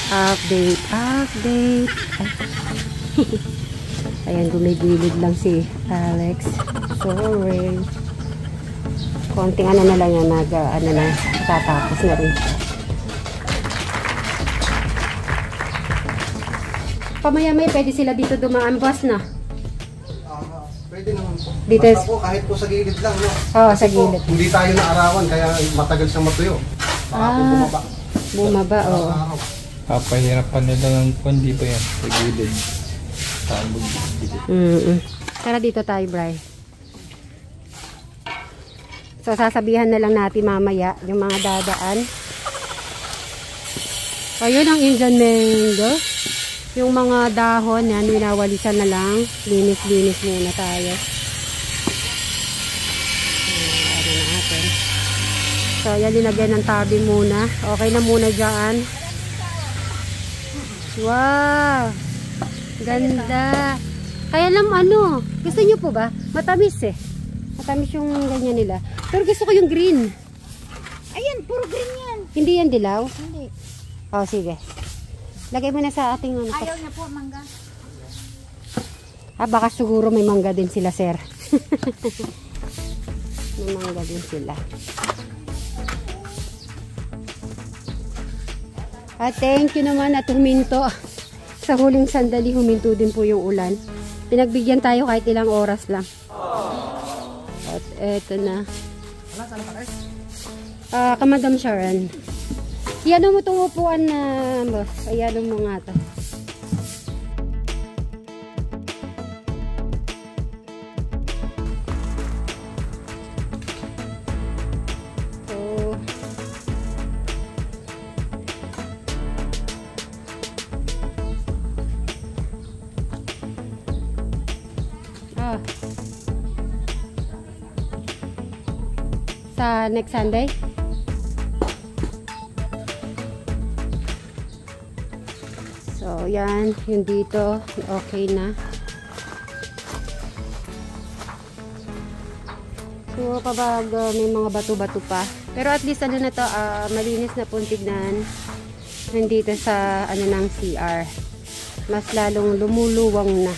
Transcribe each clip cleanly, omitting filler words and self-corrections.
Update. Ay. Ayan, gumigilid lang si Alex. Sorry. Konting ano na lang yan, tatapos na rin. Pamaya-maya pwede sila dito dumaan, boss na. Pwede naman po. Dito basta po kahit po sa gilid lang, no? Oo, sa gilid. Po, hindi tayo naarawan, kaya matagal siyang matuyo. Baka po bumaba. Bumaba, oo. Papahirapan nila ng kundi pa yan sa gilid. Tara dito tayo, Bri. So, sasabihan na lang natin mamaya yung mga dadaan. Ayun ang Indian mango. Yung mga dahon yan, winawalisan na lang. Linis-linis muna tayo. Ano natin. So, yan, linagyan ng tabi muna. Okay na muna dyan. Wow! Ganda! Kaya lang ano, gusto nyo po ba? Matamis eh. Matamis yung ganyan nila. Pero gusto ko yung green. Ayan, puro green yan. Hindi yan dilaw? Hindi. Oh, sige. Lagay mo na sa ating ano. Ayaw niya po, mangga. Baka siguro may mangga din sila, sir. May mangga din sila. Thank you naman at huminto. Sa huling sandali, huminto din po yung ulan. Pinagbigyan tayo kahit ilang oras lang. At eto na. Kamadam Sharon. Iyan mo itong upuan na, boss. Ayan mo nga ito. Sa next Sunday? So, yan. Yung dito. Okay na. So, kapag may mga bato-bato pa. Pero at least ano na to, malinis na pong tignan. Nandito sa ano ng CR. Mas lalong lumuluwang na.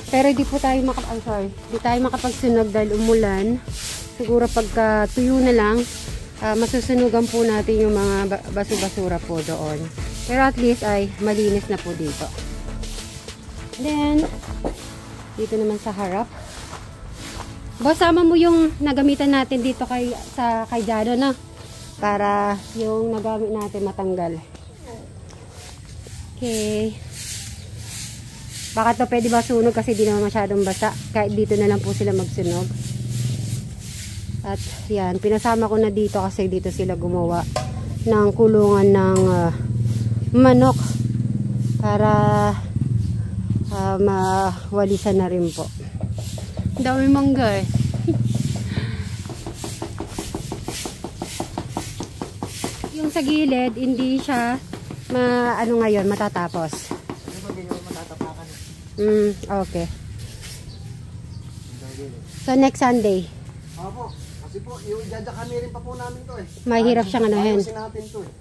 Pero di po tayo di tayo makapagsunog dahil umulan. Siguro pagka tuyo na lang, masusunugan po natin yung mga baso-basura po doon. Pero at least ay malinis na po dito. Then, dito naman sa harap. Boss, sama mo yung nagamitan natin dito kay Jado na. Para yung nagamit natin matanggal. Okay. Baka to pwede ba sunog kasi di naman masyadong basa. Kahit dito na lang po sila magsunog. At yan, pinasama ko na dito kasi dito sila gumawa ng kulungan ng manok para mawalisan na rin po. Dami mangga eh. Yung sa gilid, hindi siya ano ngayon, matatapos. Okay. So next Sunday. Opo. Kasi po, yung idadakami rin pa po namin to eh. Mahirap siyang anuhin. Ayusin natin to eh.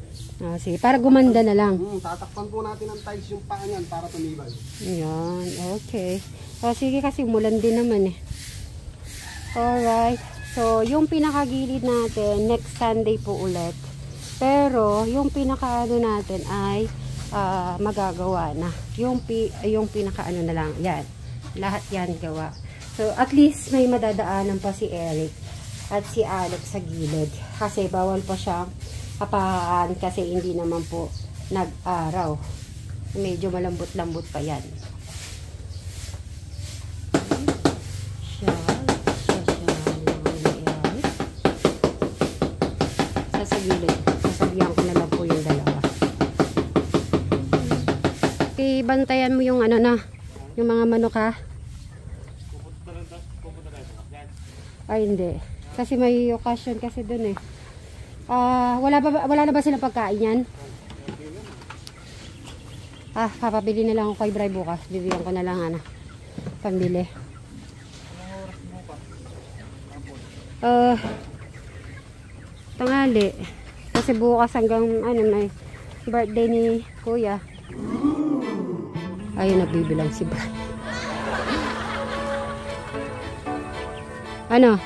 Sige, para gumanda na lang. Tatakpan po natin ang tiles yung paa niyan para tumibay. Ayan, okay. Sige kasi umulan din naman eh. Alright. So, yung pinakagilid natin, next Sunday po ulit. Pero, yung pinakaano natin ay magagawa na. Yung pinakaano na lang. Yan. Lahat yan gawa. So, at least may madadaanan pa si Eric at si Alex sa gilid. Kasi bawal pa siyang kapaan kasi hindi naman po nag-araw. Medyo malambot-lambot pa yan. Sa gilid. Sasabihan ko na lang po yung dalawa. Okay, bantayan mo yung ano na, yung mga manok ha. Ay, hindi. Kasi may occasion kasi dun eh. Wala na ba silang pagkain yan? Papabili na lang ako kay Bri bukas. Bibigyan ko na lang pambili. Tanghali. Kasi bukas hanggang birthday ni Kuya. Ayun, nagbibilang si Brad. Ano?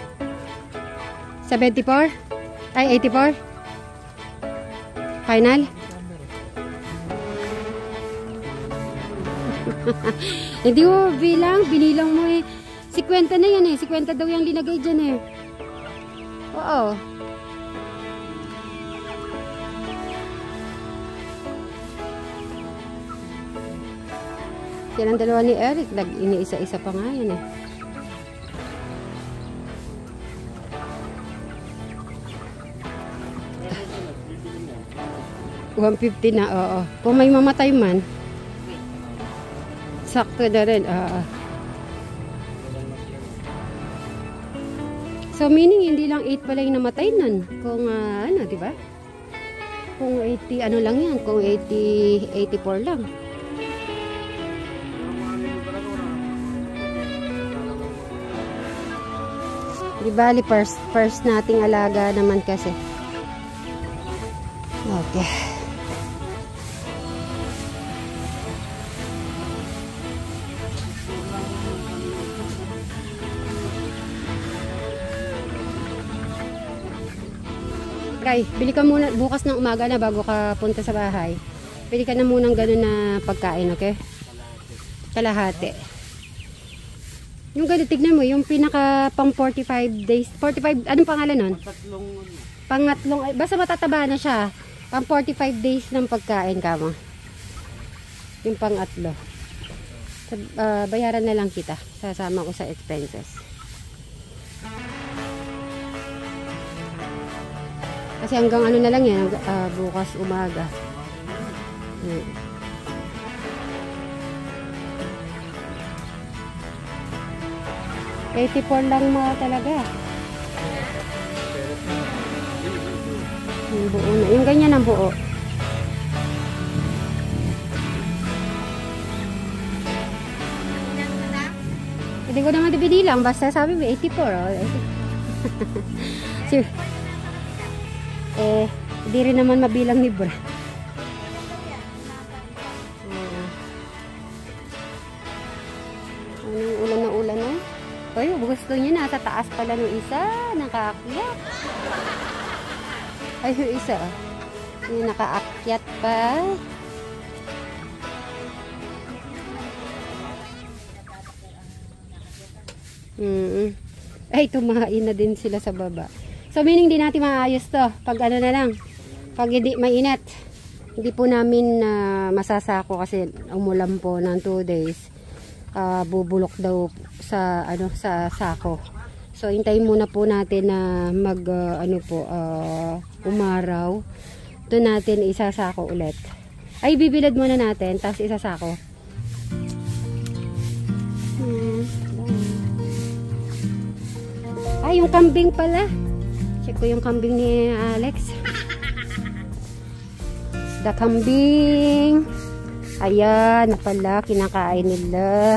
74? Ay, 84? Final? Hindi mo bilang, binilang mo eh. 50 na yan eh. 50 daw yung linagay dyan eh. Oo. Yan ang dalawa ni Eric. Iniisa-isa pa nga yan eh. $150 na, oo. Kung may mamatay man, sakto na rin, oo. So, meaning, hindi lang 8 pala yung namatay nun. Kung, ano, di ba? Kung 80, ano lang yan. Kung 80, 84 lang. Di bali, first nating alaga naman kasi. Okay. Ray, bili ka muna bukas ng umaga na bago ka punta sa bahay. Bili ka na muna ng gano'n na pagkain, okay? Kalahati. Yung gano'n, tignan mo, yung pinaka pang 45 days. 45, anong pangalan nun? Pangatlong, basta matataba na siya. Pang 45 days ng pagkain ka mo. Yung pangatlo. So, bayaran na lang kita. Sasama ko sa expenses. Kasi hanggang ano na lang yan, bukas umaga. 84 lang mga talaga. Yung buo na. Yung ganyan ang buo. Hindi ko naman binilang. Basta sabi mo 84. Oh. Sure. Hindi rin naman mabilang ni Bra. Anong ulan na ulan na? Ay, gusto niya nasa taas pala ng isa. Nakaakyat. Ay, yung isa. Yung nakaakyat pa. Ay, tumain na din sila sa baba. So, meaning di natin maayos to. Pag ano na lang. Pag hindi mainit. Hindi po namin masasako kasi umulan po ng 2 days. Bubulok daw sa ano sa sako. So, hintayin muna po natin na mag umaraw. Doon natin isasako ulit. Ay, bibilad muna natin. Tapos isasako. Ay, yung kambing pala. Check ko yung kambing ni Alex. The kambing. Ayan, na pala. Kinakain nila.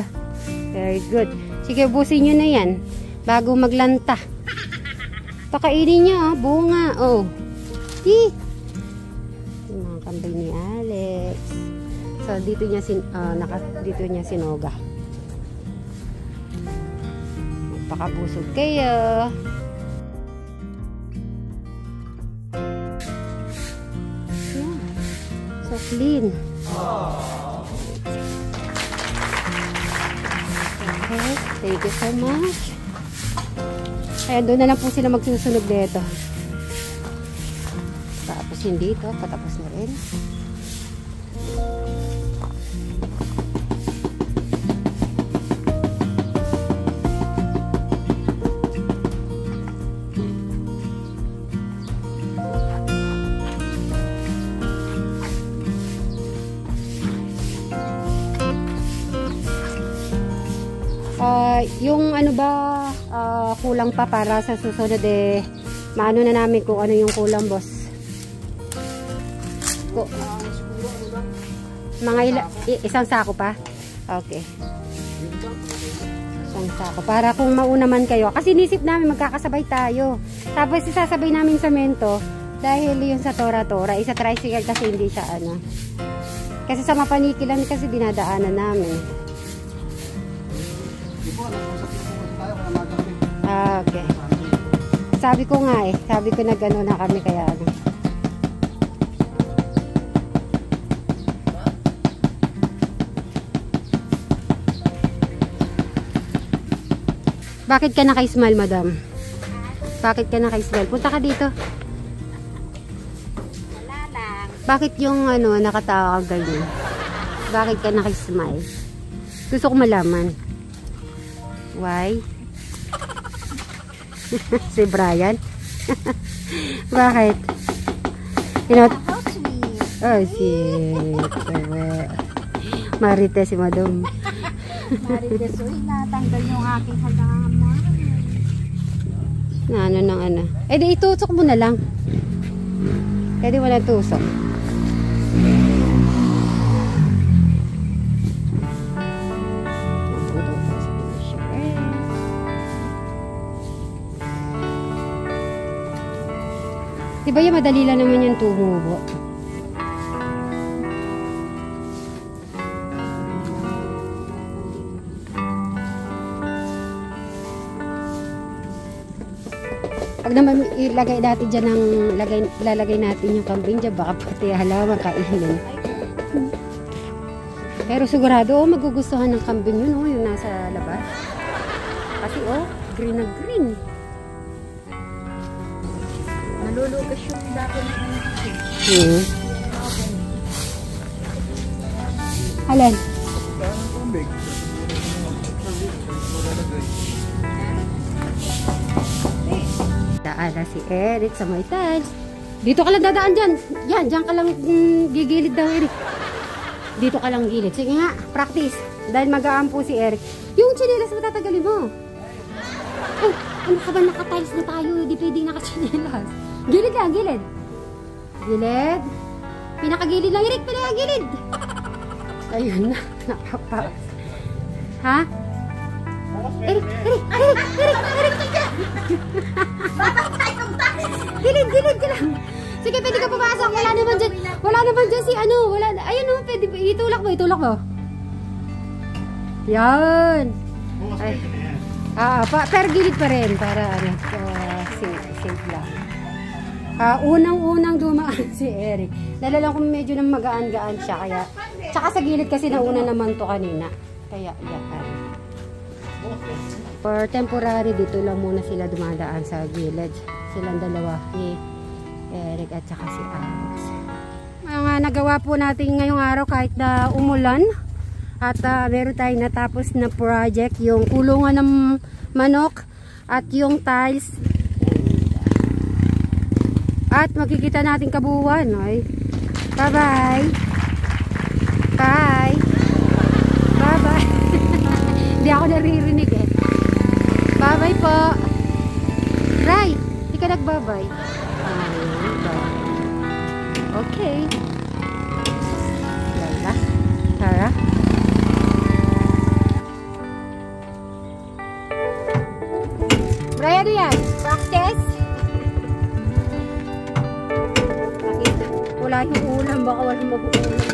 Very good. Sige, busin nyo na yan. Bago maglanta. Pakainin nyo, oh. Bunga, oh. Yung mga kambing ni Alex. So, dito niya sinoga. Magpakabusog kayo. So clean. Okay, thank you so much. Kaya doon na lang po sila magsusunog dito. Tapos yun dito, patapos na rin. Yung ano ba kulang pa para sa susunod maano na namin kung ano yung kulang, boss. Isang sako pa? Okay. Isang sako. Para kung mauna man kayo. Kasi nisip namin magkakasabay tayo. Tapos isasabay namin sa mento. Dahil yung sa Tora-Tora, isa tricycle kasi hindi siya ano. Kasi sa Mapanikilan kasi dinadaanan namin. Di po, nag-usap tayo kaya magabi. Ah, okay. Sabi ko nga eh. Sabi ko nag-ano na kami kaya ano. Bakit ka naka-smile, madam? Bakit ka naka-smile? Punta ka dito. Wala lang. Bakit yung ano, nakatawa ka ganyan? Bakit ka naka-smile? Gusto ko malaman. Why? Si Brian? Bakit? You know, How sweet. oh, shit. Marites si madam. Marites, uy, natanggal yung aking halaman. Na ano ng ano. Eh di itusok mo na lang. Eh di wala tusok. Diba yung madali lang naman yung tumubo? Pag naman ilagay natin dyan ng lalagay natin yung kambing dyan, baka pati halaman kainin. Pero sigurado, magugustuhan ng kambing yun, oh, yung nasa labas. Kasi, oh, green na green. Nalulugas yung dako na Alin? Daan na si Eric sa may tiles. Dito ka lang dadaan dyan. Yan, dyan ka lang gigilid daw, Eric. Dito ka lang gilid. Sige nga, practice. Dahil mag-aampo si Eric. Yung chinelas matatagalin mo. Ay, ano ka ba, naka-tiles na tayo. Hindi pwedeng naka-chinelas. Gilid lang, gilid. Gilid. Pinakagilid lang, Eric. Pinakagilid. Ayun na. Nakapaus. Ha? Eric, Eric, Eric, Eric, Eric. Gilid, gilid ka lang. Sige, pwede ka pumasok. Wala naman dyan si ano. Wala, ayun o, pwede. Itulak mo, itulak mo. Yan. Ay. Pero gilid pa rin. Para ano, safe lang. Unang-unang dumaan si Eric. Nalala ko medyo nang magaan-gaan siya. Kaya, tsaka sa gilid kasi nauna naman to kanina. Kaya, yan. For temporary, dito lang muna sila dumadaan sa gilid. Silang dalawa ni Eric at saka si Alex. Mga nagawa po natin ngayong araw kahit na umulan. At meron tayong natapos na project. Yung kulungan ng manok at yung tiles. At makikita natin kabuuan. Okay? Bye-bye. Bye. Bye-bye. Hindi ako naririnig eh. Bye-bye po. Ray, hindi ka nagbabay. Okay. Lala. Tara. Ray, ano yan? Practice? Wala yung ulam. Baka walang mag-uulam.